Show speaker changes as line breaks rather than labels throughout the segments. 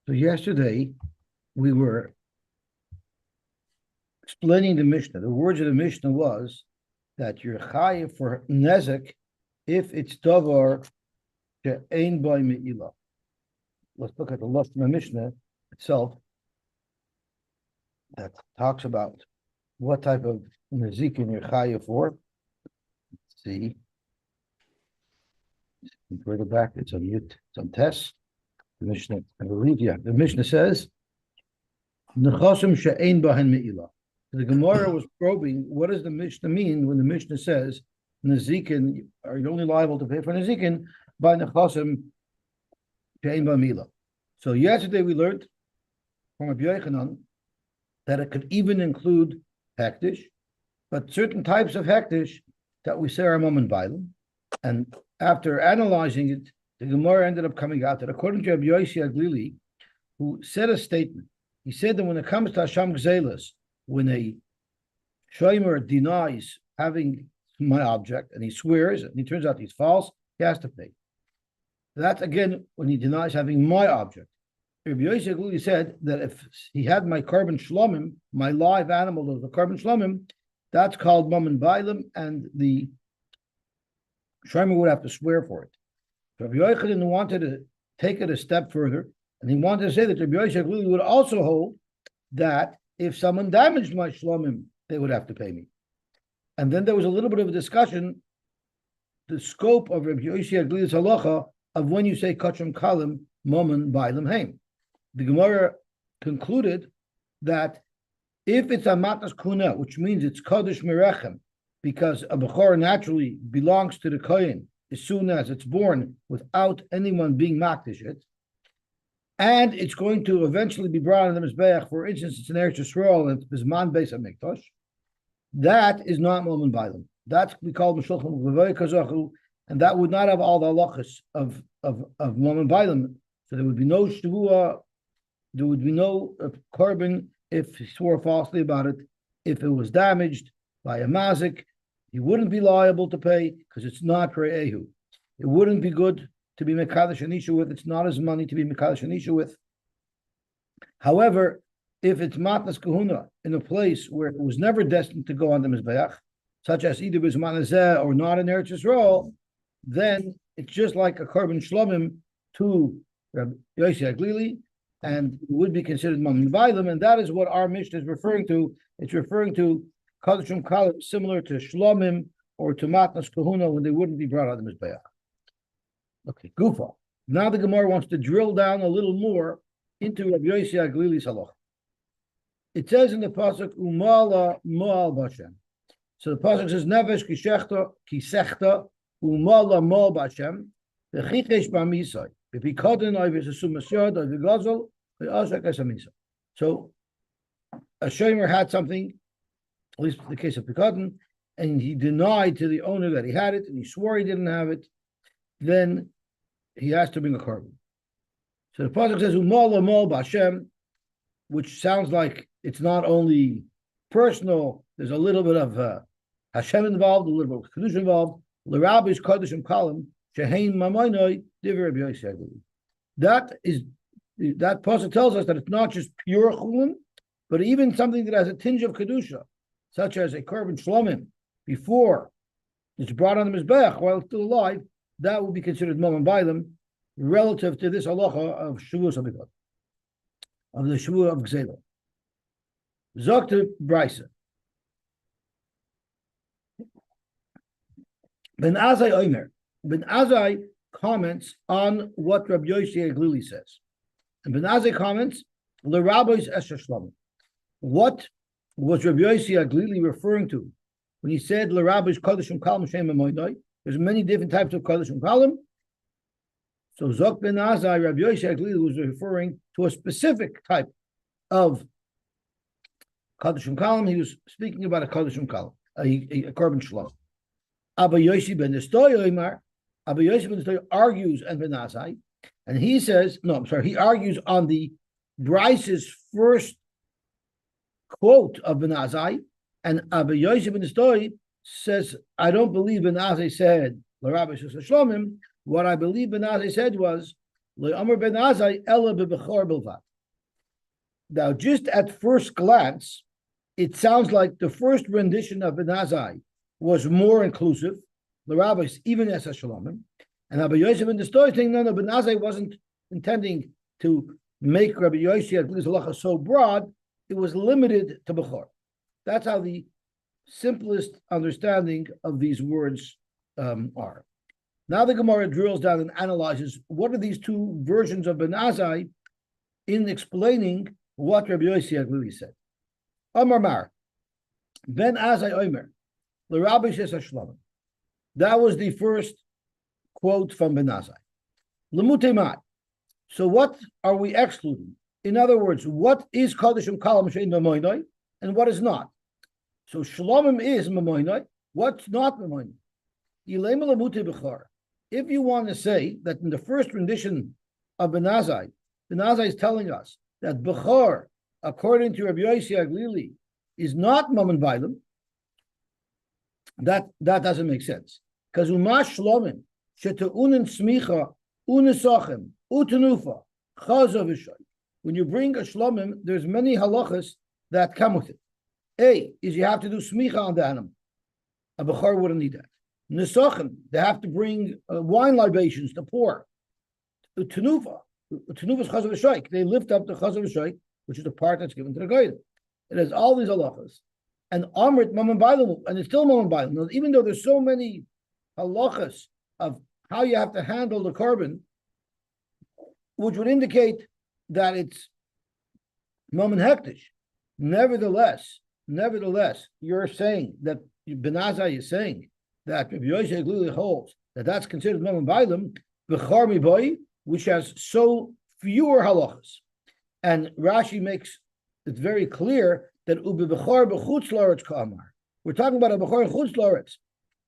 So yesterday we were explaining the Mishnah. The words of the Mishnah was that you're chayiv for nezek if it's davar she'ein by me'ilah. Let's look at the last Mishnah itself that talks about what type of nezikin you're chayiv for. Let's see. Further back, it's on mute, it's on test. The Mishnah, I believe, the Mishnah says, Nechasim she'ein bahen me'ilah. The Gemara was probing, what does the Mishnah mean when the Mishnah says, Nezikin, are you only liable to pay for Nezikin by Nechasim she'ein bahen me'ilah? So yesterday we learned from Rabbi Yochanan that it could even include hektish, but certain types of hektish that we say are mom and bailim. And after analyzing it, the Gemara ended up coming out that according to Rabbi Yosy, who said a statement, he said that when it comes to Hasham Gzelas, when a shomer denies having my object and he swears and he turns out he's false, he has to pay. That's again when he denies having my object. Rabbi Yosy said that if he had my carbon shlomim, my live animal of the carbon shlomim, that's called mom and bailim, and the shomer would have to swear for it. So Rabbi Yochanan wanted to take it a step further, and he wanted to say that Rabbi Yosy would also hold that if someone damaged my shlomim, they would have to pay me. And then there was a little bit of a discussion, the scope of Rabbi Yosy halacha of when you say kachim kalim, momen bailim heim. The Gemara concluded that if it's a matnas kuna, which means it's kodesh merechem, because a bechor naturally belongs to the kohen as soon as it's born without anyone being makdish it, and it's going to eventually be brought in the mizbeach. For instance, it's an Eretz Yisrael and it's bisman beis hamikdash. That is not momen bailim. That's we call meshulchan v'voy kazachu, and that would not have all the halachas of momen bailim. So there would be no shvuah, there would be no korban if he swore falsely about it. If it was damaged by a mazik, he wouldn't be liable to pay because it's not re'ehu. It wouldn't be good to be mekadosh anisha with. It's not his money to be mekadosh anisha with. However, if it's matnas kahuna in a place where it was never destined to go on the mizbeach, such as either bisman hazeh or not in Eretz Yisrael, then it's just like a korban shlomim to Rabbi Yosy Aglili, and it would be considered mom bailim, and that is what our Mishnah is referring to. It's referring to kadashim kalim, similar to shlomim or to matnas kahuna when they wouldn't be brought out of the mizbeach. Okay, gufa. Now the Gemara wants to drill down a little more into Rabbi Yosy Aglili's halacha. It says in the pasuk umala moal bashem. So the pasuk says nevesh kisechta umala moal bashem v'chitesh b'misai v'pikoden oivis asumasyad oivigazol v'ashak esamisa. So a shomer had something, at least in the case of pikoden, and he denied to the owner that he had it, and he swore he didn't have it. Then he has to bring a korban. So the pasuk says umala moal bashem, which sounds like it's not only personal, there's a little bit of Hashem involved, a little bit of Kedusha involved. L'Rabbi's Kadeshim Kalim, Shehein Mamoinoi, Divrei Rabbi Yosy Aglili. That pasuk tells us that it's not just pure chulin, but even something that has a tinge of Kedusha, such as a korban shlomim, before it's brought on the Mizbeach while it's still alive, that will be considered momen bailim relative to this halacha of Shavuos HaBikot, of the Shavuot of Gzela. Zokte Brisa. Ben Azai Omer. Ben Azai comments on what Rabbi Yosy Aglili says. And Ben Azai comments, L'Rabbi's Esher Shlomim. What was Rabbi Yosy Aglili referring to when he said L'Rabbi's Kodeshim Kalim Shem Amoinoi? There's many different types of Kodeshim Kalim. So Zok Ben Azai, Rabbi Yosy Aglili was referring to a specific type of Kadeshim Kalim. He was speaking about a Kadeshim Kalim, a korban shlom. Abba Yosy ben Nestoy Oimar. Abba Yosy ben Nestoy argues and Ben Azai, and he says, he argues on the Bryce's first quote of Ben Azai, and Abba Yosy ben Nestoy says, I don't believe Ben Azai said L'Rabbi Shlomim. What I believe Ben Azai said was Now, just at first glance, it sounds like the first rendition of Ben Azai was more inclusive. The rabbis, even as a shalomim, and Rabbi Yosef in the story saying, no, Ben Azai wasn't intending to make Rabbi Yosef halacha so broad; it was limited to Bechor. That's how the simplest understanding of these words are. Now the Gemara drills down and analyzes what are these two versions of Ben Azai in explaining what Rabbi Yossi really said. Amar Mar, Ben Azai Omer, L'Rabbi Shes HaShlomim. That was the first quote from Ben Azai. L'mutei Mai. So what are we excluding? In other words, what is Kodesh Kalam Shein Mamoinoi and what is not? So Shlomim is Mamoinoi. What's not Mamoinoi? Yilema L'mutei Bechor. If you want to say that in the first rendition of Ben Azai is telling us that Bechor, according to Rabbi Yossi Aglili, is not Mammon Bailam, that doesn't make sense. Because Umash Shlomim, Sheta'unin Smicha, Unisochem, Utanufa, Chazav Ishoy. When you bring a Shlomim, there's many halachas that come with it. A is you have to do Smicha on the animal. A Bechor wouldn't need that. Nesochem, they have to bring wine libations to pour. Tenufa is chazav v'shoik. They lift up the chazav v'shoik, which is the part that's given to the goyim. It has all these halachas. And amrit mamon bailam, and it's still mamon bailam. Even though there's so many halachas of how you have to handle the korban, which would indicate that it's mamon hektish. Nevertheless, you're saying that Ben Azai is saying that Rabbi Yosef Glili holds that that's considered Mammon Bailam, Bechar Miboy, which has so fewer halachas. And Rashi makes it very clear that Ubi Bechar Bechutz Loretz Kamar. We're talking about a Bechar Chutz Loretz.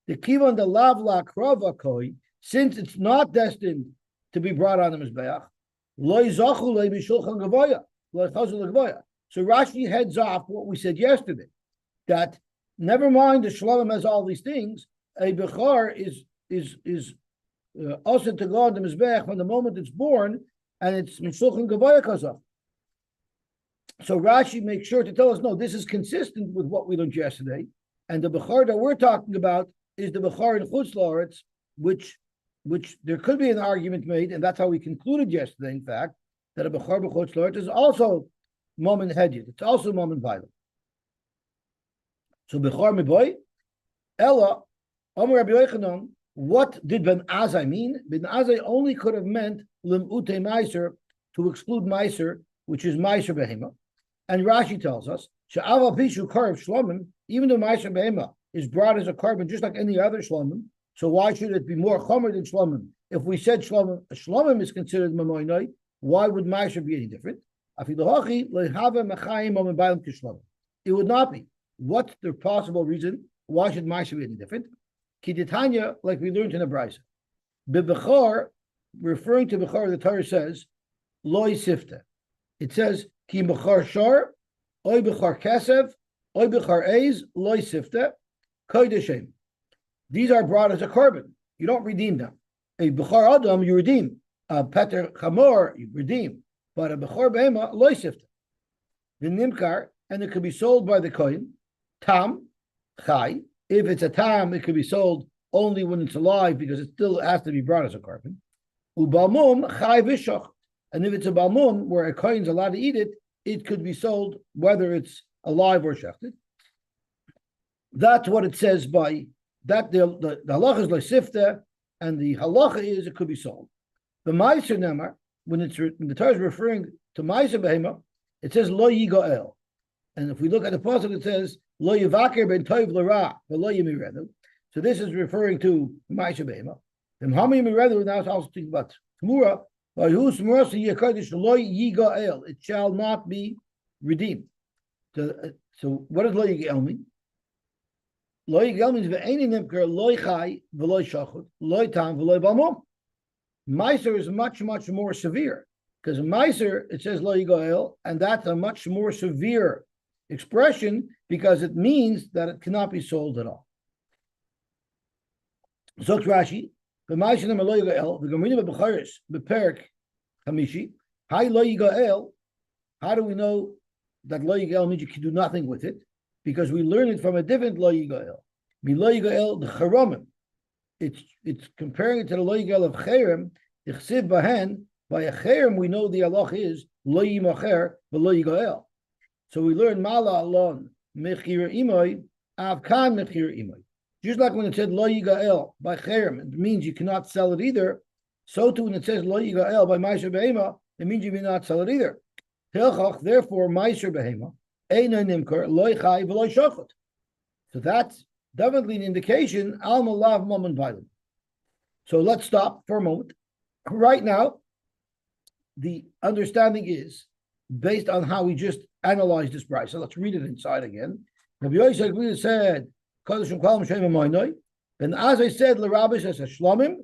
The Kivan the Lavla Krava Koi, since it's not destined to be brought on the Mizbeach, Loi Zachu Le Mishulchan Gavoya, Loi Chazul Gavoya. So Rashi heads off what we said yesterday, that never mind the Shalom has all these things, a Bechar is also to go on the Mizbech from the moment it's born, and it's Mishulchan Gavoya Kazach. So Rashi makes sure to tell us, no, this is consistent with what we learned yesterday, and the Bechar that we're talking about is the Bechar in Chutz La'aretz, which there could be an argument made, and that's how we concluded yesterday, in fact, that a Bechar b'Chutz La'aretz is also Momen Hedjid, it's also Momen Vailam. So Bechar Miboy, Ella, Amar Rabbi Yochanan, what did Ben Azai mean? Ben Azai only could have meant Lim'ute Meiser, to exclude Meiser, which is Meiser Behema. And Rashi tells us, Sha'ava Pishu Karv Shlomim, even though Meiser Behema is brought as a carbon just like any other Shlomim, so why should it be more Chomer than Shlomim? If we said Shlomim is considered Mamoinoi, why would Meiser be any different? It would not be. What's the possible reason? Why should Meiser be any different? Kiditanya, like we learned in the Brisa. Bechor, referring to Bechor, the Torah says, Loi Sifta. It says, Ki Bechor Shar, Oy Bechor Kesev, Oy Bechor Eiz, Loi Sifta, Koydeshem. These are brought as a carbon. You don't redeem them. A Bechor Adam, you redeem. A Peter Chamor, you redeem. But a Bechor Behema, Loi Sifta. The Nimkar, and it could be sold by the Kohen, Tam, Chai. If it's a tam, it could be sold only when it's alive because it still has to be brought as a carbon. Ubalmum chai v'shach, and if it's a balmum where a kohen's allowed to eat it, it could be sold whether it's alive or shechted. That's what it says by that. The halacha is le'sifta, and the halacha is it could be sold. The ma'aser nemar, when the Torah is referring to ma'aser behema, it says lo yigael, and if we look at the pasuk, it says Lo yivaker ben toiv l'ra, v'lo yimiredu. So this is referring to Ma'aseh Behema. And how many yimiredu now is also speaking about Tmura. By whose mercy yekadosh lo yigael, it shall not be redeemed. So what does lo yigael mean? Lo yigael means ve'eni nimker lo chai v'lo shachut lo tam v'lo balmum. Meiser is much more severe because Meiser it says lo yigael, and that's a much more severe expression because it means that it cannot be sold at all. So Rashi, the Ma'aseh Nemar lo yigael, the Gemara b'Becharis b'Perek Chamishi. Hi lo yigael. How do we know that lo yigael means you can do nothing with it? Because we learn it from a different lo yigael. Mi lo yigael the charomim. It's comparing it to the lo yigael of cherem. Ichsiv bahen. By a cherem, we know the halach is lo yimacher v'lo yigael. So we learn mala alon mechir imoy avkan mechir imoy. Just like when it said lo yigael by cherem, it means you cannot sell it either. So too when it says lo yigael by ma'aser behema, it means you may not sell it either. Therefore, ma'aser behema eina nimkar lo chai v'lo shochet. So that's definitely an indication al malav mammon bailim. So let's stop for a moment. Right now, the understanding is based on how we just analyzed this price. So let's read it inside again. Rabbi Yosy said, and as I said, l'rabbis as a shlomim,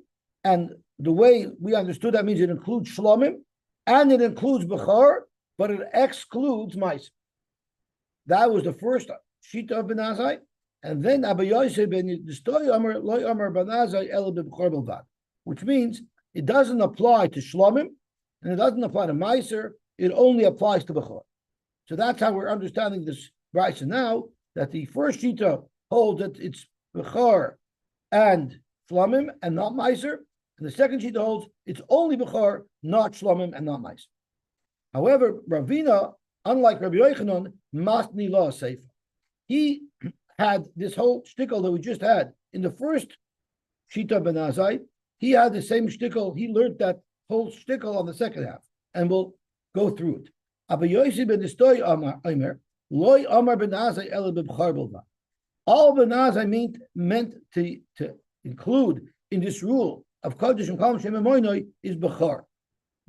and the way we understood that means it includes shlomim, and it includes bechor, but it excludes mice. That was the first sheet of Ben Azai, and then Abba Yosy ben Yistoy Amar Loy Amar Ben Azai El Bechor Belvad, which means it doesn't apply to shlomim, and it doesn't apply to meiser. It only applies to bechor. So that's how we're understanding this brisa now. That the first shita holds that it's bechor and shlomim and not meiser, and the second shita holds it's only bechor, not shlomim and not meiser. However, Ravina, unlike Rabbi Yochanan, masni la seifa. He had this whole shtickle that we just had in the first shita ben Azai. He had the same shtickle. He learned that whole shtickle on the second half, and we'll go through it. Abba Yosy ben Yistoy Amar Loy Amar ben Azai El Bechor Belvad. All ben Azai meant to include in this rule of Kodesh and Kol Shem Moinoi is bechor.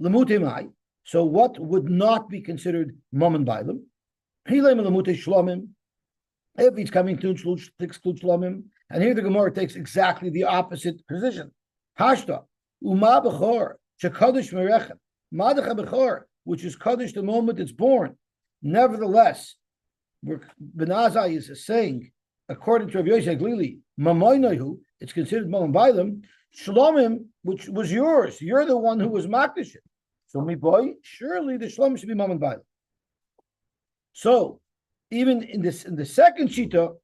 Lemutemai. So what would not be considered mammon bailim? Hilem lemute shlomim. If he's coming to exclude shlomim, and here the Gemara takes exactly the opposite position. Hashta uma bechor shekodesh merechem madacha bechor, which is kodesh the moment it's born. Nevertheless, Ben Azai is saying, according to Rabbi Yosy Glili, mamoinohu, it's considered mammon bailim. Shlomim, which was yours, you're the one who was makdish. So mi boy, surely the shlomim should be mammon bailim. So even in the second shita,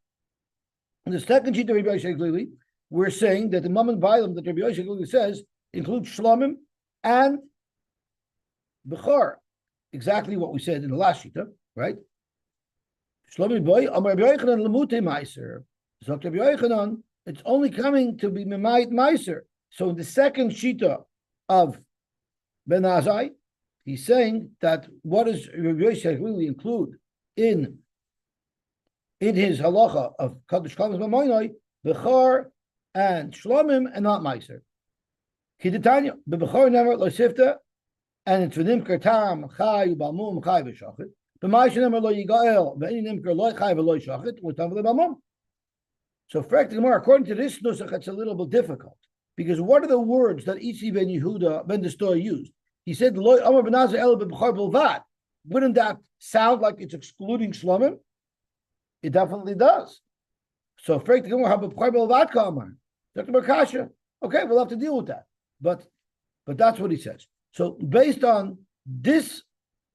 Rabbi Yosy Glili, we're saying that the mammon bailim that Rabbi Yosy Glili says includes shlomim and bechor, exactly what we said in the last shita, right? Shlomi boy, Rabbi Yochanan lemute meiser. So Rabbi Yochanan, it's only coming to be memayit meiser. So in the second shita of Ben Azai, he's saying that what does Rabbi Yosy really include in his halacha of Kadosh Kamas Mamoinoi, Bechor and Shlomim and not meiser. Kidetanya, the Bechor never lo sifta, and it's v'nim kertam chai u'balmum chai v'shachet. So according to this nusach, it's a little bit difficult because what are the words that Isi ben Yehuda ben Destoy used? He said, wouldn't that sound like it's excluding shlomim? It definitely does. So okay, we'll have to deal with that. But that's what he says. So based on this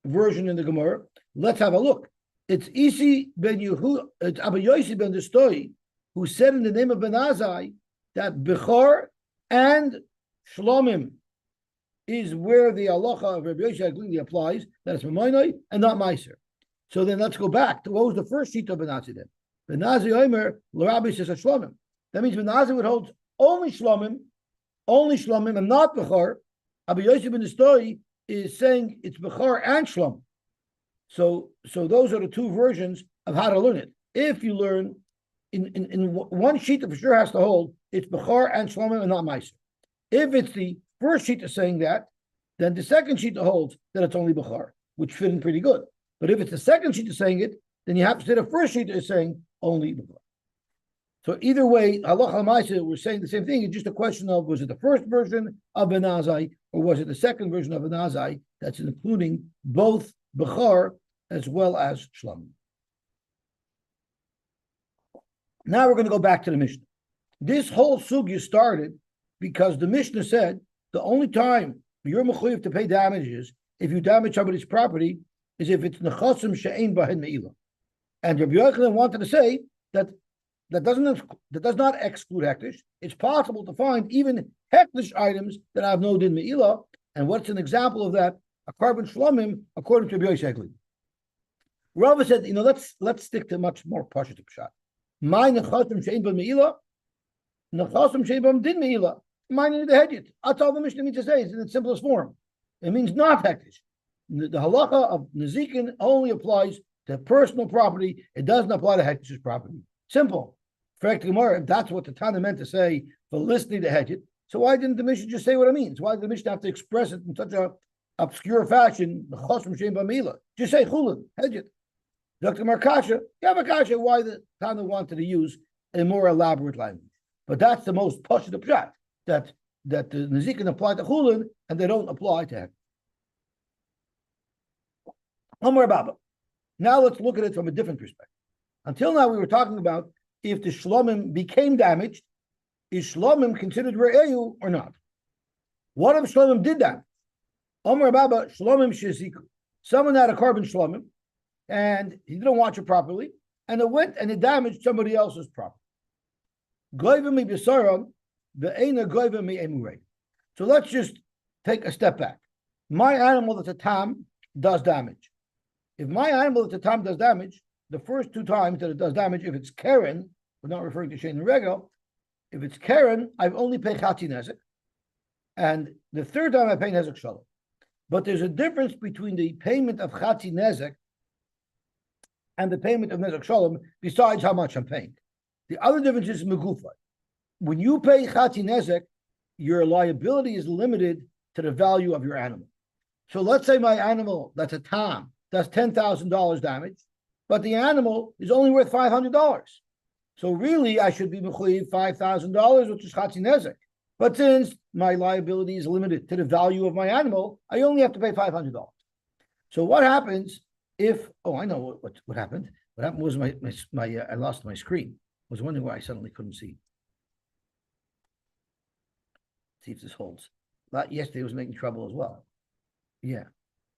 version in the Gemara, let's have a look. It's Isi ben Yehuda, it's Abba Yosy ben Destoy, who said in the name of Ben Azai that Bechor and Shlomim is where the halacha of Rabbi Yosy Glili applies, that it's Mamoinoi and not Meiser. So then let's go back to what was the first sheet of Ben Azai then. Ben Azai Omer, l'Rabbi says Shlomim. That means Ben Azai would hold only Shlomim and not Bechor. Abba Yosy ben Destoy is saying it's Bechor and Shlom. So those are the two versions of how to learn it. If you learn in one sheet that for sure has to hold, it's Bechor and Shlomim and not Meiser. If it's the first sheet is saying that, then the second sheet holds that it's only Bechor, which fit in pretty good. But if it's the second sheet is saying it, then you have to say the first sheet is saying only Bechor. So either way, halacha l'maaseh, we're saying the same thing. It's just a question of, was it the first version of Ben Azai or was it the second version of Ben Azai that's including both Bechor as well as Shlomim. Now we're going to go back to the Mishnah. This whole sugya started because the Mishnah said the only time you're mechuyev to pay damages if you damage somebody's property, is if it's nechasim she'ein bahen me'ilah. And Rabbi Yochanan wanted to say that that does not exclude hektish. It's possible to find even hektish items that have no din me'ilah. And what's an example of that? A carbon shlomim, according to Rabbi Yosy. Rava said, let's stick to much more positive shot. My nechasim she'ein bahen me'ilah, nechasim she'ein bahen din me'ilah. Mine in the hedget. That's all the Mishnah means to say. It's in its simplest form. It means not hektish. The halacha of nezikin only applies to personal property. It doesn't apply to hektish's property. Simple. If that's what the Tana meant to say for listening to hedget, so why didn't the Mishnah just say what it means? Why did the Mishnah have to express it in such a obscure fashion? Just say chulin, hedget. Dr. Markasha, you have a kasha why the Tana wanted to use a more elaborate language. But that's the most positive shot. That the nezikin apply to chulin and they don't apply to hektish. Amar Bava. Now let's look at it from a different perspective. Until now, we were talking about if the shlomim became damaged, is shlomim considered re'eyu or not? What if shlomim did damage? Amar Bava, shlomim sheziku. Someone had a carbon shlomim, and he didn't watch it properly, and it went and it damaged somebody else's property. Goyva mi b'saron, ve'ena goyva mi emurei. So let's just take a step back. My animal that's a tam does damage. If my animal at the time does damage, the first two times that it does damage, if it's Karen, we're not referring to Shein and Regel, if it's Karen, I've only paid Chatzi Nezek. And the third time I pay Nezek Shalom. But there's a difference between the payment of Chatzi Nezek and the payment of Nezek Shalom, besides how much I'm paying. The other difference is Megufa. When you pay Chatzi Nezek, your liability is limited to the value of your animal. So let's say my animal, that's a tam, that's $10,000 damage, but the animal is only worth $500. So really, I should be mechuyev $5,000, which is chatzi nezek. But since my liability is limited to the value of my animal, I only have to pay $500. So what happens if? Oh, I know what happened. What happened was I lost my screen. I was wondering why I suddenly couldn't see. Let's see if this holds. Yesterday was making trouble as well. Yeah.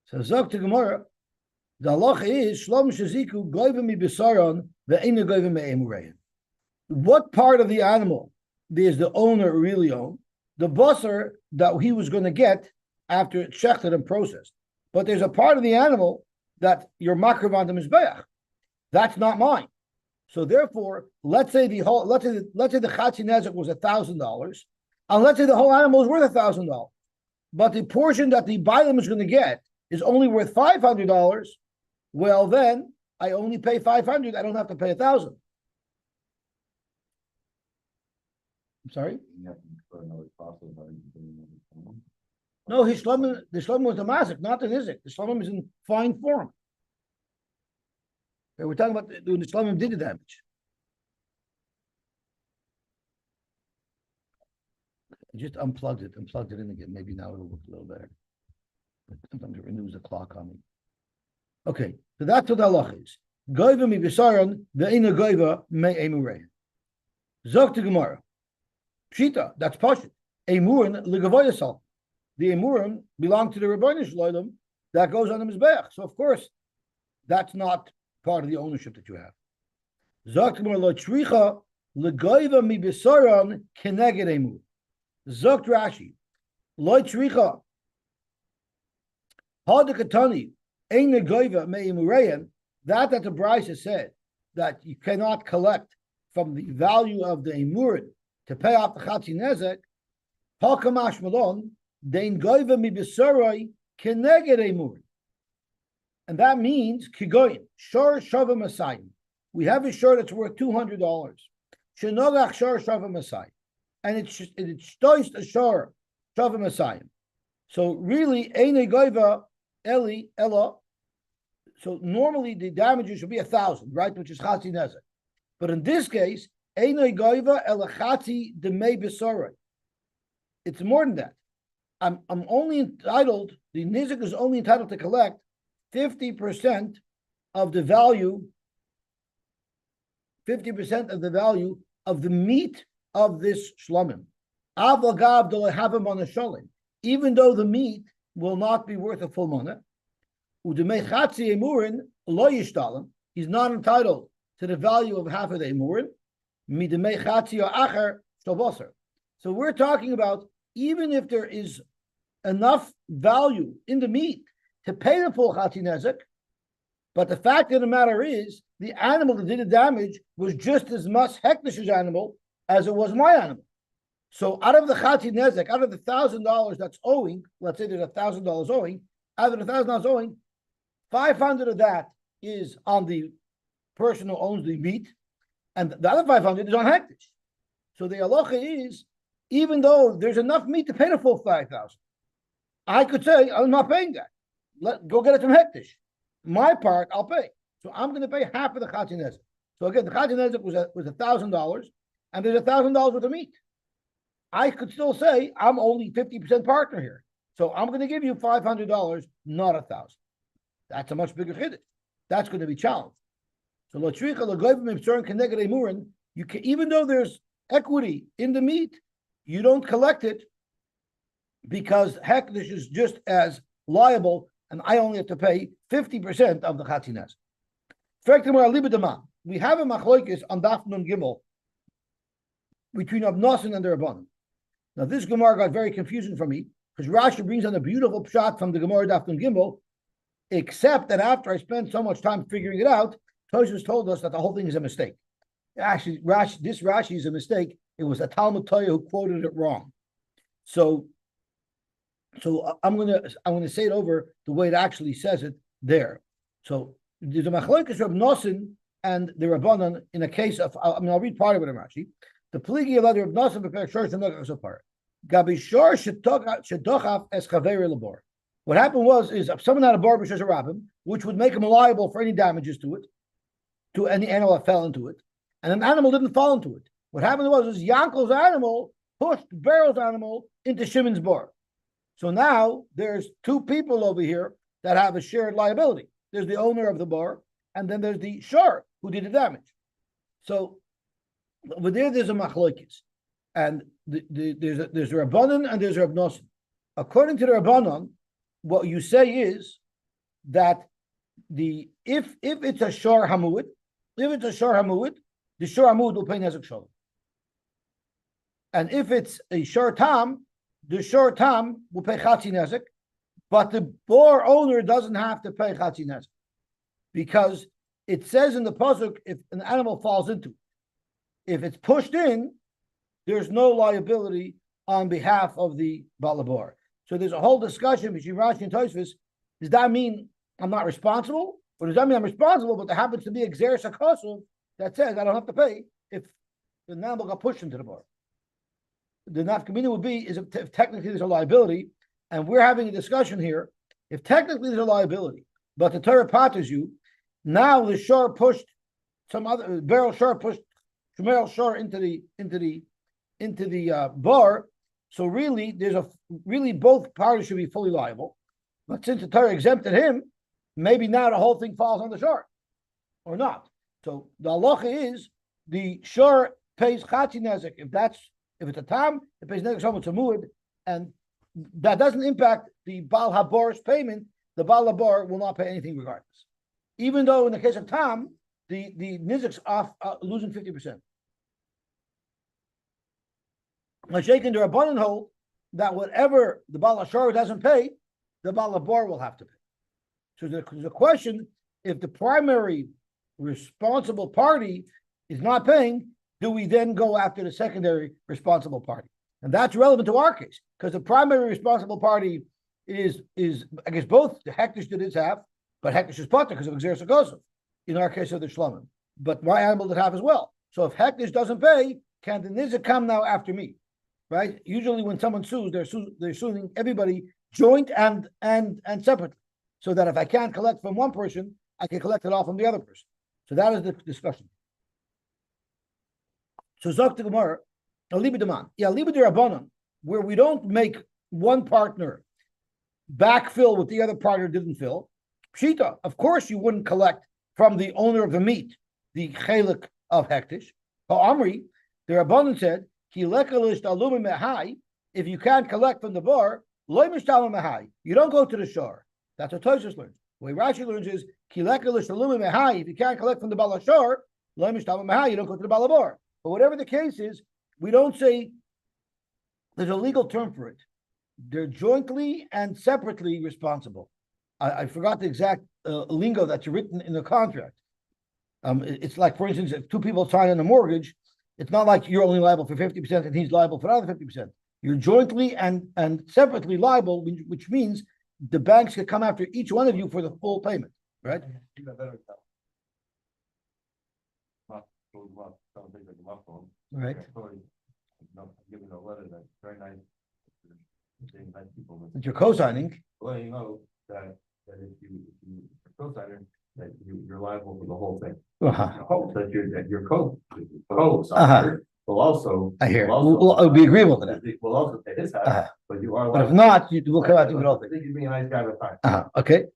So Zok to Gemara. The halacha is shlom sheziku goyva mi b'saron ve'ena goyva me'emurein. What part of the animal does the owner really own? The basar that he was going to get after it's shechted and processed. But there's a part of the animal that you're makriv on the mizbeach. That's not mine. So therefore, let's say the chatzi nezek was $1,000, and let's say the whole animal is worth $1,000, but the portion that the bailam is going to get is only worth $500. Well, then I only pay $500. I don't have to pay $1,000. I'm sorry. No, the shlomim was the mazik, not the nizik. The shlomim is in fine form. We're talking about when the shlomim did the damage. I just unplugged it in again. Maybe now it'll look a little better. But sometimes it renews the clock on me. Okay, so that's what the halach is. Goyva mi b'saron ve'ena goyva me emurein. Zok to Gemara. Pshita, that's pashut. Emurin legavoyasal. The emurim belong to the Rebbeinu Shloim that goes on the mizbeach. So of course, that's not part of the ownership that you have. Zok to Gemara lo tzricha legoyva mi b'saron keneged emur. Zok Rashi lo tzricha hadekatani. That the Brisa said that you cannot collect from the value of the emurin to pay off the chatzi nezek. Hakamash malon dein goyva mi b'sarai keneged emurin, and that means kigoyin shor shava masayim. We have a shor that's worth $200. Shenogach shor shava masayim, and it's shtoist a shor shava masayim. So really, eine goyva eli ella. So normally the damages should be 1,000, right? Which is chatzi nezek. But in this case, einay goiva elachati demei b'sorei. It's more than that. I'm only entitled. The nezek is only entitled to collect 50% of the value. 50% of the value of the meat of this shlomim. Avagav do have him on the sholim. even though the meat will not be worth a full money. He's not entitled to the value of half of the emurin. So we're talking about even if there is enough value in the meat to pay the full chatzi nezek, but the fact of the matter is the animal that did the damage was just as much Hekdish's animal as it was my animal. So out of the chatzi nezek, out of the $1,000 that's owing, let's say there's $1,000 owing, out of the $1,000 owing, 500 of that is on the person who owns the meat, and the other 500 is on Hekdish. So the halacha is, even though there's enough meat to pay the full 5,000, I could say I'm not paying that. Go get it from Hekdish. My part I'll pay. So I'm going to pay half of the chatzi nezek. So again, the chatzi nezek was $1,000, and there's $1,000 worth of meat. I could still say I'm only 50% partner here. So I'm going to give you $500, not $1,000. That's a much bigger chiddush. That's going to be challenged. So you can, even though there's equity in the meat, you don't collect it because Hekdish is just as liable, and I only have to pay 50% of the chatzi nezek. We have a machloikis on Daf Nun Gimel between Abnosin and the Rabbanim. Now this Gemara got very confusing for me because Rashi brings on a beautiful pshat from the Gemara Daf Nun Gimel, except that after I spent so much time figuring it out, Tosfos told us that the whole thing is a mistake. Actually, this Rashi is a mistake. It was a Talmud Torah who quoted it wrong. So I'm gonna say it over the way it actually says it there. So there's a machlokes Reb Nosson and the Rabbanan in a case of, I'll read part of it in Rashi. The pligi of Reb Nosson prepared shor shenogach sopar. Gabi shor shedochav es chaveri labor. What happened is if someone had a bar b'shos rabbim, which would make him liable for any damages to it, to any animal that fell into it, and an animal didn't fall into it. What happened was Yankel's animal pushed Beryl's animal into Shimon's bar. So now there's two people over here that have a shared liability. There's the owner of the bar, and then there's the shor who did the damage. So over there's a machlokes, and there's a Rabbanan and there's a Reb Nosson. According to the Rabbanan, what you say is that if it's a shor hamuid, the shor hamuid will pay nezek shalom. And if it's a shor tam, the shor tam will pay chatzi nezek, but the bar owner doesn't have to pay chatzi nezek because it says in the pasuk if an animal falls into it, if it's pushed in, there's no liability on behalf of the balabar. So there's a whole discussion between Rashi and Tosfos. Does that mean I'm not responsible, or does that mean I'm responsible, but there happens to be a gzeres hakosov that says I don't have to pay if the animal got pushed into the bar? The nafkamina would be is if technically there's a liability, and we're having a discussion here. If technically there's a liability, but the Torah patters you, now the shor pushed some other barrel shor pushed Shemerel shor into the bar. So really, both parties should be fully liable. But since the Torah exempted him, maybe now the whole thing falls on the shor, or not. So the halacha is the shor pays chatzi nezek. If it's a tam, it pays nezek shalom tzamud, and that doesn't impact the Baal Habor's payment. The Baal Habor will not pay anything regardless. Even though in the case of tam, the nizek's off losing 50%. Mashiach and the Rabbanan hold that whatever the Baal Hashor doesn't pay, the Baal Habor will have to pay. So there's a question: if the primary responsible party is not paying, do we then go after the secondary responsible party? And that's relevant to our case because the primary responsible party is I guess both the Hektish did his half, but Hektish is potter because of Xeris Agosov. In our case of the Shlomim, but my animal did have as well. So if Hektish doesn't pay, can the Nizak come now after me? Right? Usually when someone sues, they're suing everybody joint and separately. So that if I can't collect from one person, I can collect it all from the other person. So that is the discussion. So Zok to Gemara, Libidaman. Yeah, Libidirabanan, where we don't make one partner backfill what the other partner didn't fill. Pshita, of course you wouldn't collect from the owner of the meat, the chelik of Hektish. Amri, the Rabbanan said, if you can't collect from the bar, You don't go to the shore. That's what Tosfos learns. The way Rashi learns is if you can't collect from the balashor, you don't go to the balabor. But whatever the case is, we don't say there's a legal term for it. They're jointly and separately responsible. I forgot the exact lingo that's written in the contract. It's like, for instance, if two people sign on a mortgage, it's not like you're only liable for 50% and he's liable for another 50%. You're jointly and separately liable, which means the banks could come after each one of you for the full payment, right? Right.
Giving a letter that's very nice. Nice people.
That you're co-signing.
Well, you know that if you co-signer, that you're liable for the whole thing. Hope that your co-signer will also.
I hear. We'll be agreeable to that.
Will also pay his half, but you are.
But if not, you will come out to the whole thing.
I think you're being a nice guy with time.
Okay.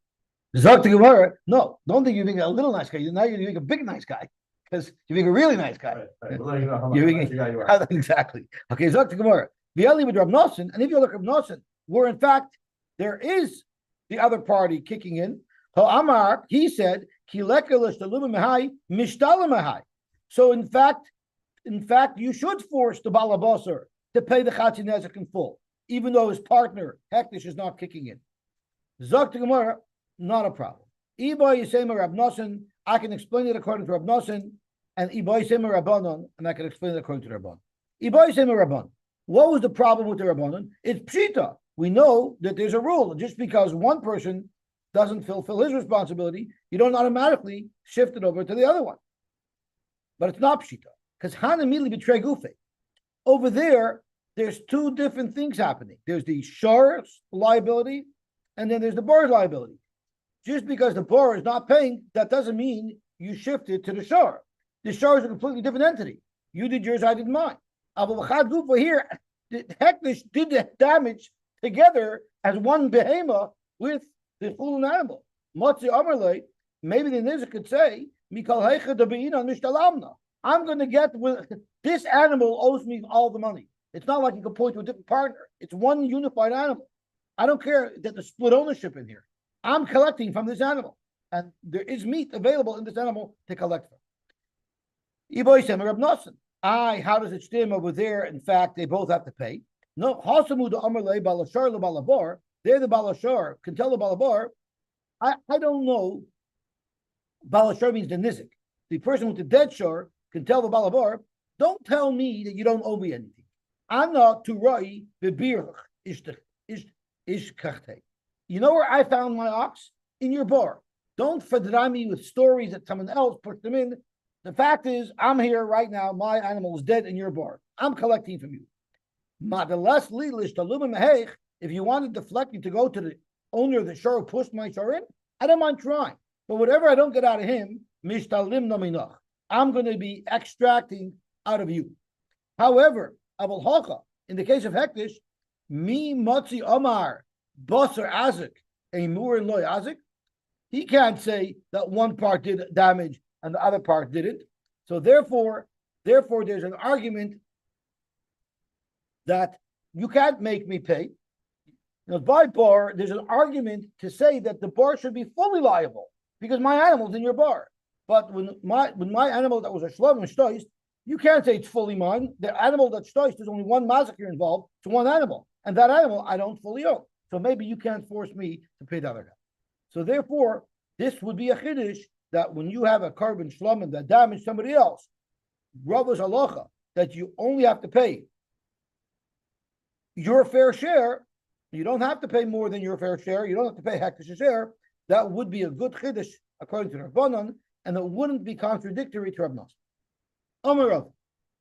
Zok the Gemara. No, don't think you're being a little nice guy. Now you're being a big nice guy because you're being a really nice guy.
Right. We'll let you know how much nice guy you are.
Exactly. Okay. Zok the Gemara. V'ali with Rav Nosson, and if you look at Rav Nosson, where in fact there is the other party kicking in. Amar, he said, so in fact, you should force the balabasar to pay the Chatzi Nezek in full, even though his partner Hektish is not kicking in. Zok the Gemara, not a problem. Iba Yisema Rav Nosson, I can explain it according to Rav Nosson, and Iba Yisema Rabbanon, and I can explain it according to Rabban. Iba Yisema Rabban. What was the problem with the Rabbanon? It's pshita. We know that there's a rule. Just because one person doesn't fulfill his responsibility, you don't automatically shift it over to the other one. But it's not pshita. Because Hanamili betray Gufe. Over there's two different things happening. There's the Shar's liability, and then there's the Bar's liability. Just because the Bar is not paying, that doesn't mean you shift it to the Shar. The Shar is a completely different entity. You did yours, I did mine. Here, the Hektish did the damage together as one behema with the fallen animal. Maybe the Nizar could say, I'm going to get with this animal owes me all the money. It's not like you can point to a different partner. It's one unified animal. I don't care that there's split ownership in here. I'm collecting from this animal, and there is meat available in this animal to collect from. How does it stem over there? In fact, they both have to pay. No, Hasamu the Amarle Balashar the Balabar. They're the Balashar, can tell the Balabar. I don't know. Balashar means the Nizik. The person with the dead shar can tell the Balabar, don't tell me that you don't owe me anything. I'm not to Rai Bebirch ish kachte. You know where I found my ox? In your bar. Don't fedra me with stories that someone else put them in. The fact is, I'm here right now. My animal is dead in your bar. I'm collecting from you. If you want to deflect me to go to the owner of the shore who pushed my shore in, I don't mind trying. But whatever I don't get out of him, I'm going to be extracting out of you. However, in the case of Hektish, mi motzi omar basar azik a mur loy azik. He can't say that one part did damage and the other part didn't. So therefore, there's an argument that you can't make me pay. Now, by bar, there's an argument to say that the bar should be fully liable because my animal's in your bar. But when my animal that was a shlom and shtoist, you can't say it's fully mine. The animal that shtoist, there's only one massacre involved. It's one animal, and that animal I don't fully own. So maybe you can't force me to pay the other guy. So therefore, this would be a chiddush that when you have a carbon shlomin that damaged somebody else, Rava's halacha that you only have to pay your fair share. You don't have to pay more than your fair share. You don't have to pay Hektish share. That would be a good chiddush according to Rabbanan, and it wouldn't be contradictory to Rav Nosson. Amarav,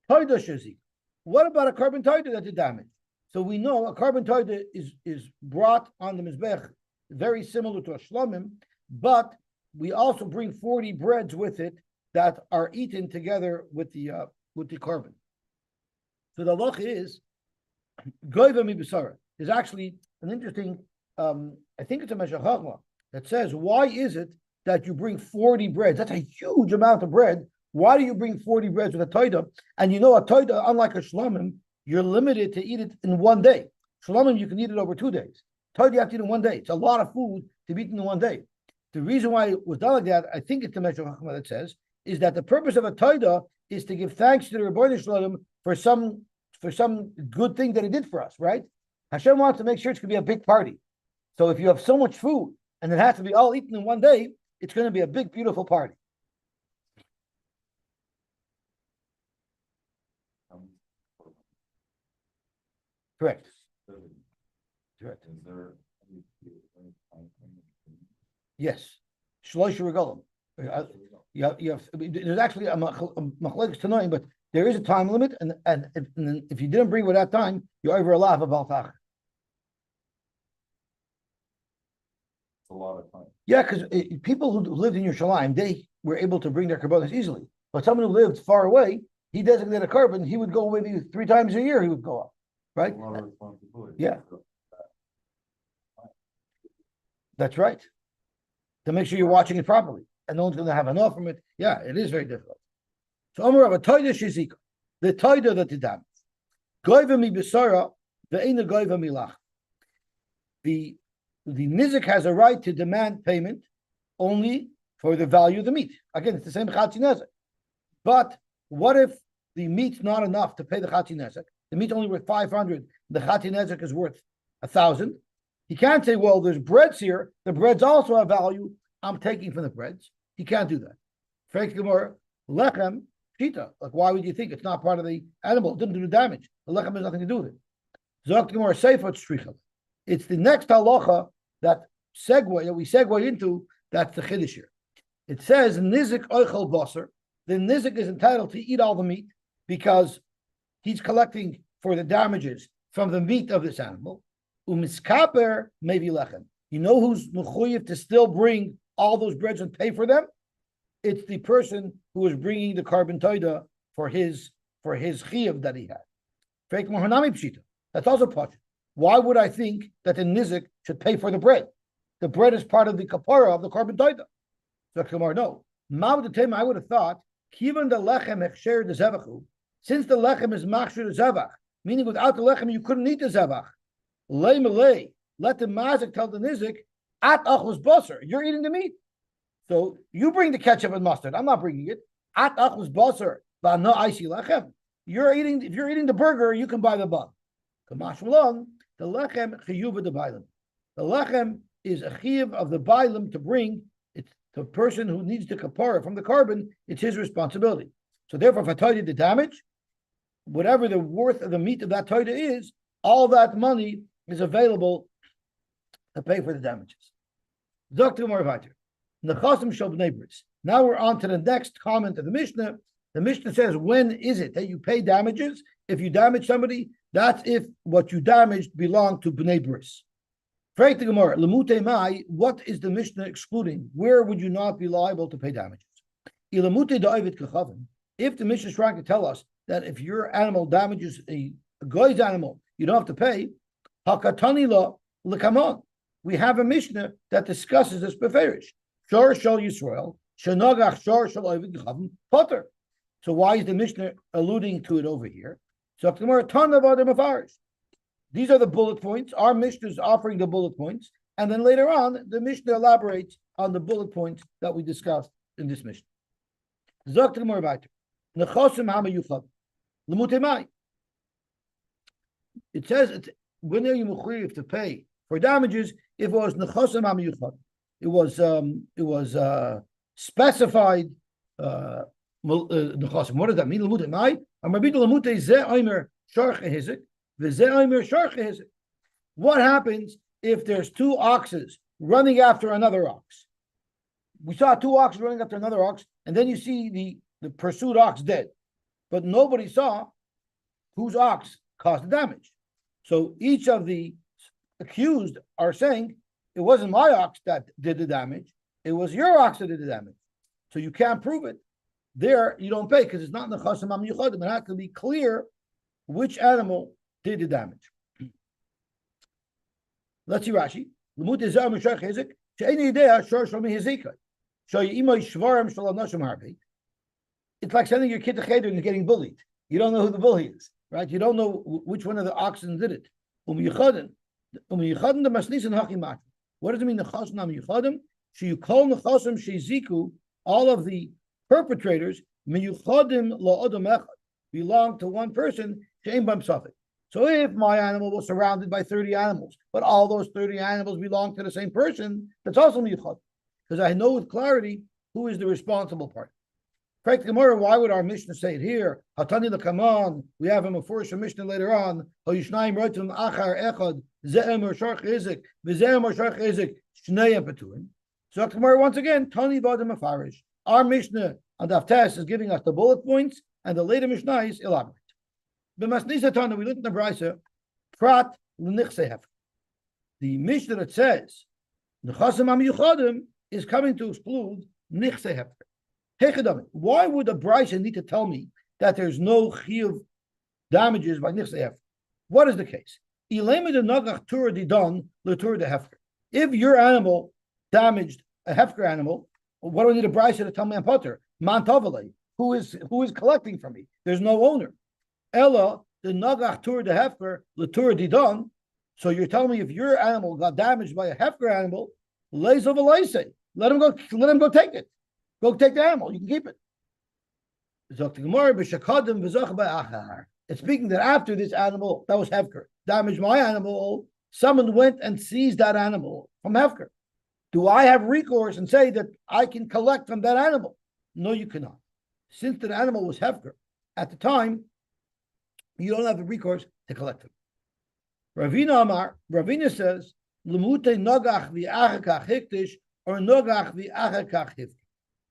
Toida Shazi. What about a carbon toida that did damage? So we know a carbon toida is brought on the mizbech, very similar to a shlomim, but we also bring 40 breads with it that are eaten together with the carbon. So the loch is goyva mi b'sara. There's actually an interesting, I think it's a Meshachachma that says, why is it that you bring 40 breads? That's a huge amount of bread. Why do you bring 40 breads with a toida? And you know, a toida, unlike a shlomim, you're limited to eat it in one day. Shalomim, you can eat it over 2 days. Toida, you have to eat in 1 day. It's a lot of food to be eaten in 1 day. The reason why it was done like that, I think it's the Meshach Chachma that says, is that the purpose of a Toida is to give thanks to the Rebbeinu Shalom for some good thing that he did for us, right? Hashem wants to make sure it's going to be a big party. So if you have so much food and it has to be all eaten in 1 day, it's going to be a big, beautiful party. Correct. Correct. Yes. Shlosh regalim. You have. There's actually a machlekes tanoim, but there is a time limit, and if you didn't bring it at that time, you're over a lot of baltach.
It's a lot of time.
Yeah, because people who lived in Yerushalayim, they were able to bring their karbanos easily. But someone who lived far away, he designated a carbon. He would go maybe 3 times a year. He would go up, right?
A lot of responsibility.
Yeah. That's right. To make sure you're watching it properly, and no one's going to have enough from it. Yeah, it is very difficult. So, Amar of a toida shizika, the toida that did damage. Goiva mi besara, the ina goiva milach. The nizik has a right to demand payment only for the value of the meat. Again, it's the same chatzi nezek. But what if the meat's not enough to pay the chatzi nezek? The meat's only worth 500. The chatzi nezek is worth 1,000. He can't say, well, there's breads here. The breads also have value. I'm taking from the breads. He can't do that. Frank Gemara, lechem, shita. Like, why would you think it's not part of the animal? It didn't do the damage. The lechem has nothing to do with it. Zok Gemara, seifot stricha. It's the next halacha that we segue into. That's the chiddush here. It says nizik oichel basar. The nizik is entitled to eat all the meat because he's collecting for the damages from the meat of this animal. Umiskaper maybe lechem. You know who's mechuyev to still bring all those breads and pay for them? It's the person who is bringing the carbon toida for his chiyuv that he had. That's also pashut. Why would I think that the nizik should pay for the bread? The bread is part of the kapara of the carbon toida. So Kamar, no. I would have thought, kivan the lechem hechsher the zevachu, since the lechem is machshir the zevach, meaning without the lechem you couldn't eat the zevach. Lay malay, let the mazik tell the nizik, at achus basar, you're eating the meat. So you bring the ketchup and mustard. I'm not bringing it. At achus basar, but no icy lechem. If you're eating the burger, you can buy the bun. Kamash malon, the lechem chiyuv the bailim. The lechem is a chiyuv of the bailim to bring. It's the person who needs the kapara from the carbon. It's his responsibility. So therefore, if I told you the damage, whatever the worth of the meat of that toida is, all that money is available to pay for the damages. Dr. Morvater, Nechasim shel bnei bris. Now we're on to the next comment of the Mishnah. The Mishnah says, when is it that you pay damages? If you damage somebody, that's if what you damaged belonged to bnei bris. Frank the Gemara, lemute mai, what is the Mishnah excluding? Where would you not be liable to pay damages? Ilamute da'avid kachavim. If the Mishnah is trying to tell us that if your animal damages a guy's animal, you don't have to pay, hakatani la lekamon. We have a Mishnah that discusses this beferish. Shor shal Yisrael, shenagach shor shal ovid kachavim potter. So why is the Mishnah alluding to it over here? So a ton of other mafarish. These are the bullet points. Our Mishnah is offering the bullet points, and then later on, the Mishnah elaborates on the bullet points that we discussed in this Mishnah. Zok Gemara weiter. Nechosim hama yuchad. Lemutemai. It says when are you mechuyev to pay for damages? If it was nechosim hama yuchad, it was specified. Nechosim. What does that mean? Lemutemai. Amarbid lemute ze omer sharche hizik. What happens if there's 2 oxes running after another ox? We saw 2 oxes running after another ox, and then you see the pursued ox dead. But nobody saw whose ox caused the damage. So each of the accused are saying, it wasn't my ox that did the damage, it was your ox that did the damage. So you can't prove it. There, you don't pay, because it's not nechasim am yuchadim. It has to be clear which animal did the damage. Let's see Rashi. It's like sending your kid to cheder and getting bullied. You don't know who the bully is, right? You don't know which one of the oxen did it. Umiyichadim the masnisin haki matri. What does it mean? Nechasim umiyichadim. She call nechasim sheziku. All of the perpetrators miyuchadim la'adam echad belong to one person. She'ein bam safek. So if my animal was surrounded by 30 animals, but all those 30 animals belong to the same person, that's also miyuchadim, because I know with clarity who is the responsible party. Correct, Gemara, why would our Mishnah say it here? Hatani the Kamma, we have him a first Mishnah later on. Hayishnaim rotem achar echad ze'em or sharch izik v'ze'em or sharch izik shnei petuin. So Gemara once again, Tani v'adam afarish. Our Mishnah on Daf Tes is giving us the bullet points, and the later Mishnah is elaborate. B'masnisa Tana, we look in the Brisa, prat l'nichse hef. The Mishnah that says nechasim am yuchadim is coming to exclude nichse hef. Why would a Brisa need to tell me that there's no chiyuv damages by nichse? What is the case? If your animal damaged a hefker animal, what do I need a Brisa to tell me I'm potter? Mantavale, who is collecting from me? There's no owner. Ella the nagach tur de hefker letur didon. So you're telling me if your animal got damaged by a hefker animal, let him go take it. Go take the animal. You can keep it. It's speaking that after this animal that was hefker damaged my animal, someone went and seized that animal from hefker. Do I have recourse and say that I can collect from that animal? No, you cannot. Since the animal was hefker at the time, you don't have the recourse to collect him. Ravina says, "Lemute nogach v'achakach hiktish or nogach v'achakach hiftish."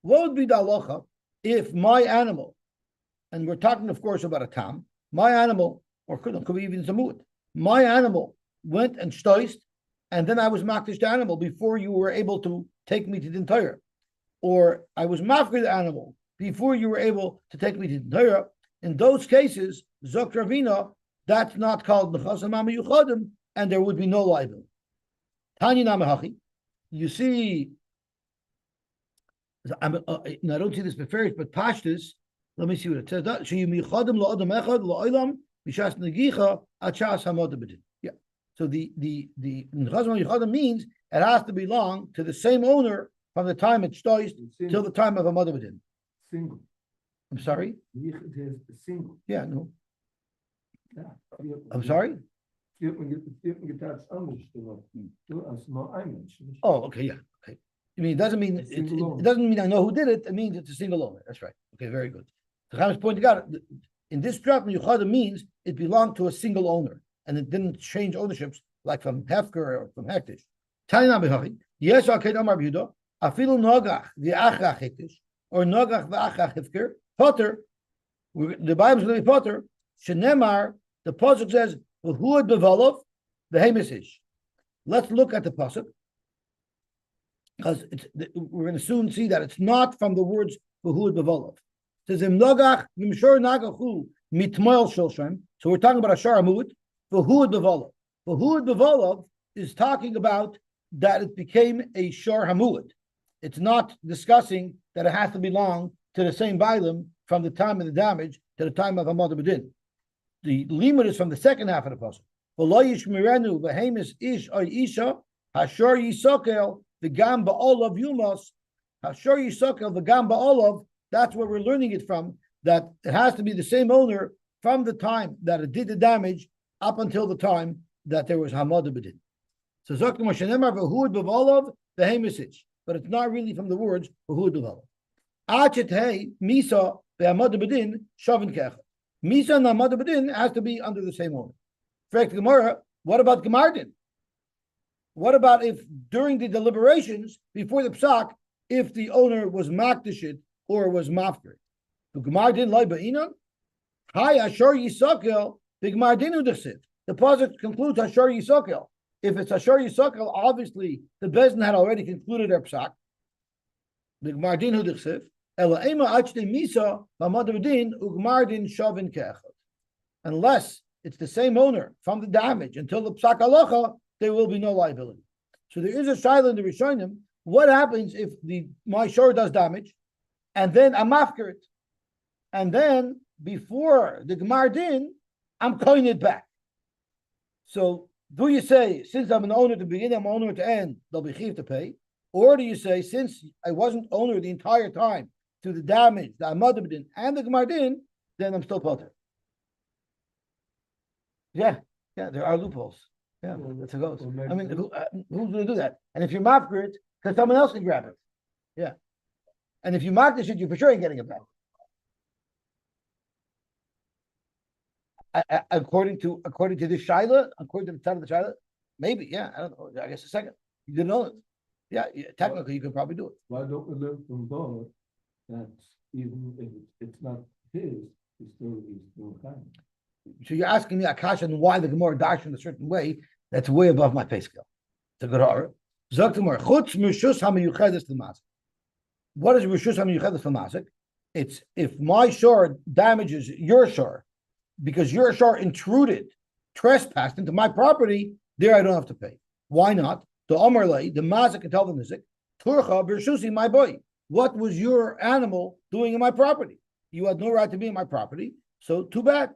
What would be the halacha if my animal, and we're talking, of course, about a tam, my animal, or could be even zamut, my animal went and shtoist, and then I was makdish the animal before you were able to take me to the entire, or I was mafkir the animal before you were able to take me to the entire. In those cases, zok Ravina, that's not called nechasim yuchadim, and there would be no liability. Tanya namahachi, you see. I don't see this beferish, but Pashtus, let me see what it says. Yeah. So the means it has to belong to the same owner from the time it's stoiced till the time of a mother bedin.
Single.
I'm sorry?
Single.
Yeah, no.
Yeah.
I'm sorry? Oh, okay, yeah. Okay. I mean, it doesn't mean it doesn't mean I know who did it. It means it's a single owner. That's right. Okay, very good. So Chaim's pointing out in this drop, Yuchada means it belonged to a single owner and it didn't change ownerships like from Hefker or from Hektish. Tanya Behachi, yes, Aked Amar B'Yehuda, Afilu Nogach v'Achach Hektish or Nogach v'Achach Hefker Potter. The Bible's going to be Potter. Shenemar, the pasuk says, "V'huad bevalov v'heimesish." Let's look at the pasuk, because we're going to soon see that it's not from the words "v'huad bevalov." It says "Im nogach v'mshor nagachu mitmoil shilshem." So we're talking about a sharamut. V'huad bevalov. V'huad bevalov is talking about that it became a shar hamuad. It's not discussing that it has to belong to the same bailim from the time of the damage to the time of Hamad Bedin. The limit is from the second half of the pasuk. V'lo yishmirenu v'hemis ish or isha hashor yisokel v'gam ba'olav yumas hashor yisokel v'gam ba'olav. That's where we're learning it from. That it has to be the same owner from the time that it did the damage up until the time that there was Hamad Bedin. So Zok Moshenemar v'huad b'olav v'hemis ish, but it's not really from the words v'huad b'olav. Achet hey misa v'hamad Bedin shavin kechad. Misa and Hamad Bedin has to be under the same owner. Correct, Gemara. What about Gemardin? What about if during the deliberations before the psak, if the owner was makdishit or was mafker? The Gemardin loy ba'inan. Hi ashar yisakel. The Gemardin udachsiv. The pasuk concludes ashar yisakel. If it's ashar yisakel, obviously the Bezdin had already concluded their psak. The Gemardin udachsiv. Unless it's the same owner from the damage until the psak halacha, there will be no liability. So there is a shaila in the Rishonim. What happens if my shor does damage, and then I'm mafker it, and then before the Gemar din, I'm coining it back? So do you say, since I'm an owner at the beginning, I'm an owner at the end, they'll be chiv to pay? Or do you say, since I wasn't owner the entire time to the damage, the Amadabdin and the Gemardin, then I'm still potter? Yeah, there are loopholes. Yeah, that's how it goes. I mean, who's going to do that? And if you're mafker it, because someone else can grab it. Yeah. And if you mark the shit, you for sure ain't getting it back. According to this Shaila, according to the time of the Shaila, maybe, yeah, I don't know. I guess a second. You didn't know it. Yeah, technically you could probably do it.
Why don't we learn from Bava that even if it's not his, he's still kind.
So you're asking me, Akash, and why the Gemara dashed in a certain way that's way above my pay scale. It's a good order. Zok Gemara, chutz mishus hamiyuchedes l'mazik. What is mishus hamiyuchedes l'mazik? It's if my shore damages your shore because your shore intruded, trespassed into my property, there I don't have to pay. Why not? The Omerlei, the mazik can tell the nizik, Turcha b'shusi, my boy. What was your animal doing in my property? You had no right to be in my property, so too bad.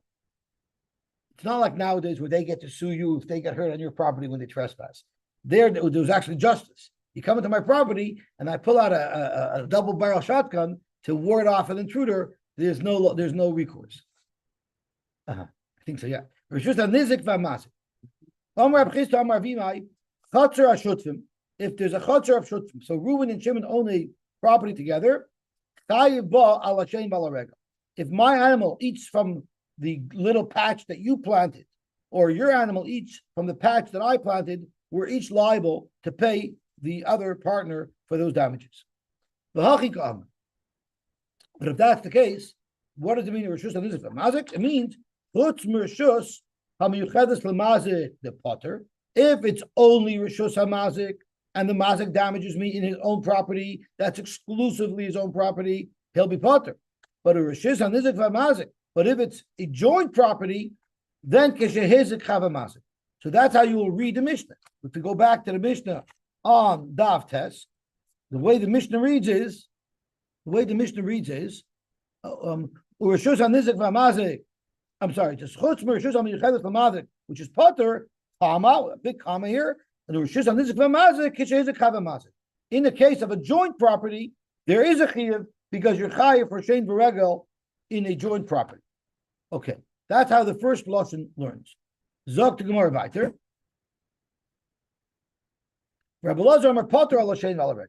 It's not like nowadays where they get to sue you if they get hurt on your property when they trespass. There was actually justice. You come into my property and I pull out a double barrel shotgun to ward off an intruder. There's no recourse. I think so. Yeah. If there's a chotzer of shutfim, so Reuben and Shimon own a property together. If my animal eats from the little patch that you planted, or your animal eats from the patch that I planted, we're each liable to pay the other partner for those damages. But if that's the case, what does it mean? It means the potter. If it's only Rishus HaMazik and the Mazik damages me in his own property, that's exclusively his own property, he'll be potter. But a Rishus HaNizik VaMazik. But if it's a joint property, then Keshehizik Chava. So that's how you will read the Mishnah. But to go back to the Mishnah on Dav Tes, the way the Mishnah reads is, Urishus HaNizik VaMazik. I'm sorry, just Chutz Merishus HaMiyuchedes VaMazik, which is Potter, Kamma, a big Kamma here, and Urishus HaNizik VaMazik, Keshehizik Chava. In the case of a joint property, there is a chiyuv because you're chayiv for shein v'regel in a joint property. Okay, that's how the first lesson learns. Zok to Gemara weiter. Rabbi Lazar Amar Potter ala shein v'ala regel.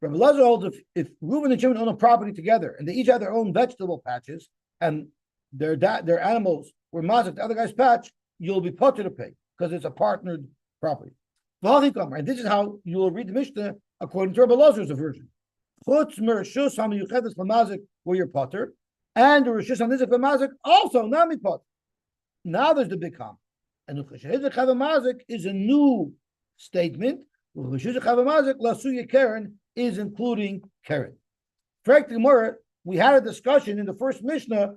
Rabbi Lazar holds if Reuben and Shimon own a property together and they each have their own vegetable patches and their animals were mazik the other guy's patch, you'll be potter to pay because it's a partnered property. And this is how you will read the Mishnah according to Rabbi Lazar's version. Chutz merishus hamiyuchedes l'mazik where you're potter, and the rishus hanizik l'mazik also nami potter. Now there's the big comment, and the keshehizik chava is a new statement. Rishus chava lasuya keren is including keren. Correct, Gemara. We had a discussion in the first Mishnah.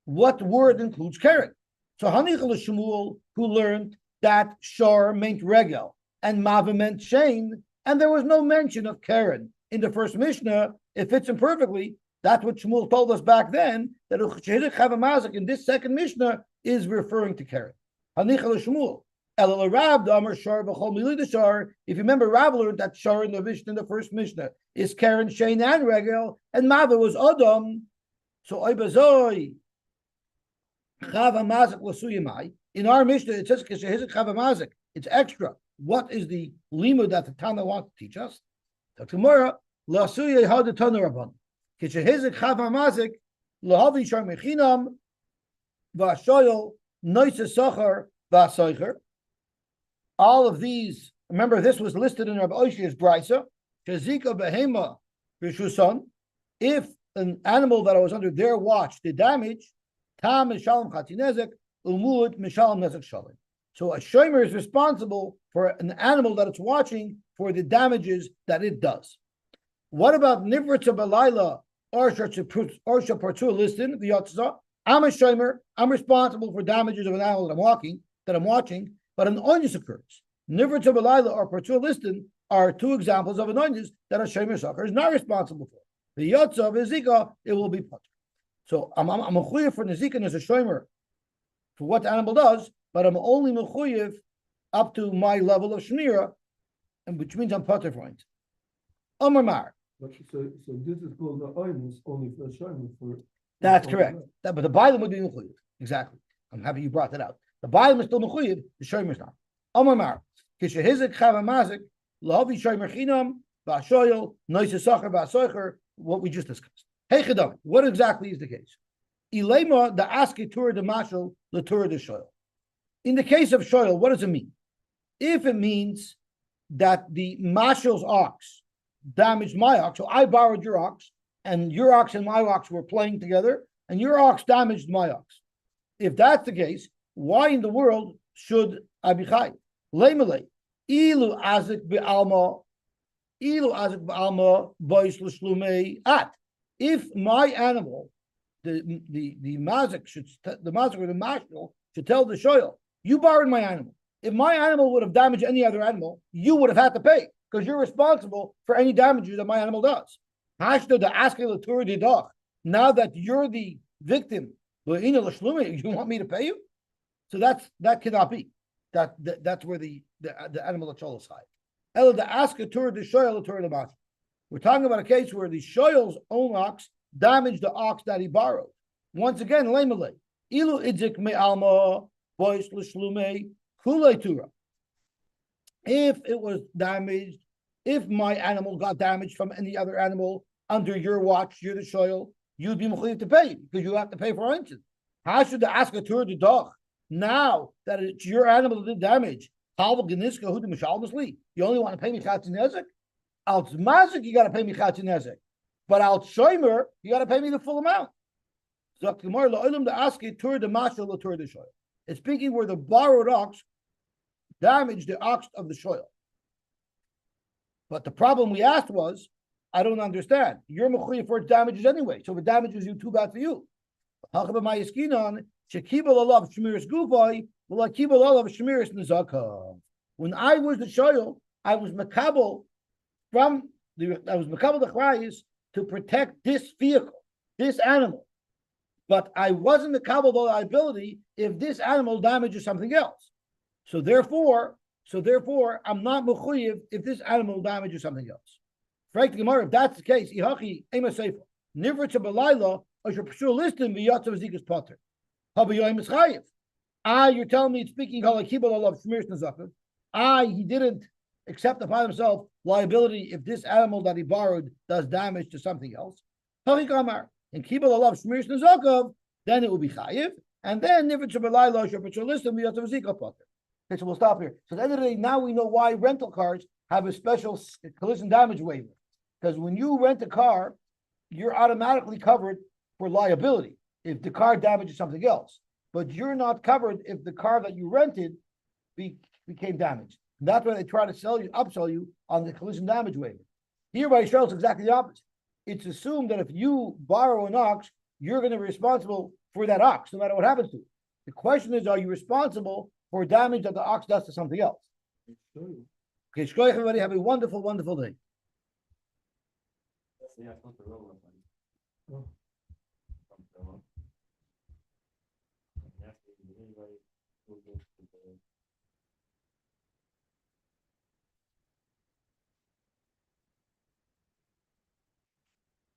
What word includes keren? So Hanichal Shmuel, who learned that shar meant regel and mava meant shein, and there was no mention of keren in the first Mishnah. It fits in perfectly. That's what Shmuel told us back then, that in this second Mishnah is referring to keren. Hanichal Shmuel. If you remember, Rav learned that shar in the Mishnah, in the first Mishnah, is keren, shein, and regel, and mava was adam. So oibazoi. In our Mishnah, it says it's extra. What is the limud that the Tana wants to teach us? Tomorrow, all of these, remember this was listed in Rabbi Oshi's Brisa. If an animal that was under their watch did damage, Tam Mishalom Chatinezek, Umud Mishalom Nezek Shalom. So a shomer is responsible for an animal that it's watching for the damages that it does. What about Nivritza Balayla or Shapartua listed? The Yotzah. I'm a shomer. I'm responsible for damages of an animal that I'm watching, but an onyus occurs. Nivritza Balayla or Partua listed are two examples of an onyus that a shomer sucker is not responsible for. The Yotzah of Ezika, it will be put. So I'm a chuyer for Nezikin as a shomer for what the animal does, but I'm only mechuyev up to my level of shmira, and which means I'm potter for it. Amar Mar.
So this is called the oinus only for Shaimer for.
That's correct. But the Bailam would be mechuyev. Exactly. I'm happy you brought that out. The Bailam is still mechuyev. The Shomer is not. Amar Mar. Kishehizik chavamazik lahavi Shomer chinam v'ashoyel noisesacher v'asoicher. What we just discussed. Hey Chedam, what exactly is the case? Ilema the aske tur de mashal the tur de shoyel. In the case of shoyel, what does it mean? If it means that the mashal's ox damaged my ox, so I borrowed your ox, and your ox and my ox were playing together, and your ox damaged my ox. If that's the case, why in the world should I be chayiv? Leimele, ilu azik be'alma bois l'shlumei at. If my animal, the mazik or the mashal should tell the shoyel, you borrowed my animal. If my animal would have damaged any other animal, you would have had to pay because you're responsible for any damages that my animal does. Now that you're the victim, you want me to pay you? So that cannot be. That's where the animal of side. Ella the ask a tour the shoyel tour the mashal. We're talking about a case where the shoyel's own ox damaged the ox that he borrowed. Once again, leimele ilu idzik me alma bois l'shlume kulei tura. If it was damaged, if my animal got damaged from any other animal under your watch, you're the shoyel, you'd be mechuyev to pay because you have to pay for instance. How should the ask a tour the dog? Now that it's your animal that did damage, you only want to pay me chatzin nezek. Al mazik, you got to pay me chatzin nezek. But al shomer, you got to pay me the full amount. It's speaking where the borrowed ox damaged the ox of the shoyel. But the problem we asked was, I don't understand. You're mechuyev for its damages anyway. So if it damages you, too bad for you. When I was the shoyel, I was makabel the chrayis to protect this vehicle, this animal. But I wasn't makabel the liability if this animal damages something else. So therefore, I'm not mechuyev if this animal damages something else. Frank the Gemara, if that's the case, ihachi ema seifa nivritz belayla asher pshul listim v'yatzav zikas potter. Habayoyim is chayiv. You're telling me it's speaking halakibal alav shmiras nezakav. He didn't accept upon himself liability if this animal that he borrowed does damage to something else. Havikamar and kibal alav shmiras nezakav, then it will be chayiv, and then nivritz belayla asher pshul listim v'yatzav zikas potter. Okay, so we'll stop here. So at the end of the day, now we know why rental cars have a special collision damage waiver. Because when you rent a car, you're automatically covered for liability if the car damages something else. But you're not covered if the car that you rented became damaged. And that's why they try to upsell you on the collision damage waiver. Here by Israel, it's exactly the opposite. It's assumed that if you borrow an ox, you're going to be responsible for that ox, no matter what happens to it. The question is, are you responsible for damage that the ox does to something else? Okay, shkoyach everybody, have a wonderful, wonderful day.
Yeah,